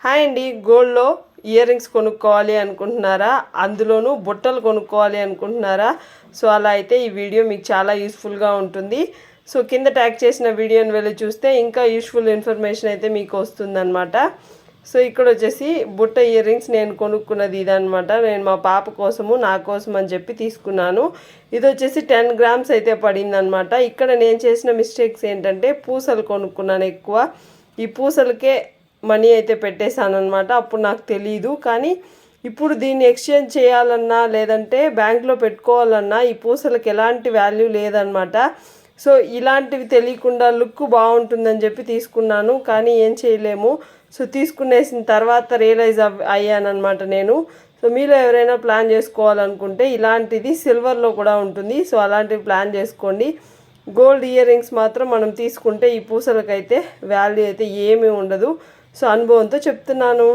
Hi అండి, గోల్డ్లో ear rings కొనుక్కోవాలి అనుకుంటున్నారా? అందులోనూ బుట్టలు కొనుక్కోవాలి అనుకుంటున్నారా? సో అలా అయితే ఈ వీడియో మీకు చాలా యూస్ఫుల్గా ఉంటుంది. సో కింద ట్యాగ్ చేసిన వీడియోని వెళ్ళి చూస్తే ఇంకా యూస్ఫుల్ ఇన్ఫర్మేషన్ అయితే మీకు వస్తుందన్నమాట. సో ఇక్కడ వచ్చేసి బుట్ట ఇయర్ రింగ్స్ నేను కొనుక్కున్నది ఇదనమాట. నేను మా పాప కోసము నా కోసం అని చెప్పి తీసుకున్నాను. ఇది వచ్చేసి 10 గ్రామ్స్ అయితే పడిందనమాట. ఇక్కడ నేను చేసిన మిస్టేక్స్ ఏంటంటే పూసలు కొనుక్కున్నాను ఎక్కువ. ఈ పూసలకే మనీ అయితే పెట్టేశాను అనమాట. అప్పుడు నాకు తెలీదు. కానీ ఇప్పుడు దీన్ని ఎక్స్చేంజ్ చేయాలన్నా లేదంటే బ్యాంక్లో పెట్టుకోవాలన్నా ఈ పూసలకి ఎలాంటి వాల్యూ లేదనమాట. సో ఇలాంటివి తెలియకుండా లుక్ బాగుంటుందని చెప్పి తీసుకున్నాను. కానీ ఏం చేయలేము. సో తీసుకునేసిన తర్వాత రియలైజ్ అయ్యానమాట నేను. సో మీలో ఎవరైనా ప్లాన్ చేసుకోవాలనుకుంటే ఇలాంటిది సిల్వర్లో కూడా ఉంటుంది. సో అలాంటివి ప్లాన్ చేసుకోండి. గోల్డ్ ఇయర్ రింగ్స్ మాత్రం మనం తీసుకుంటే ఈ పూసలకైతే వాల్యూ అయితే ఏమీ ఉండదు. సో అనుభవంతో చెప్తున్నాను.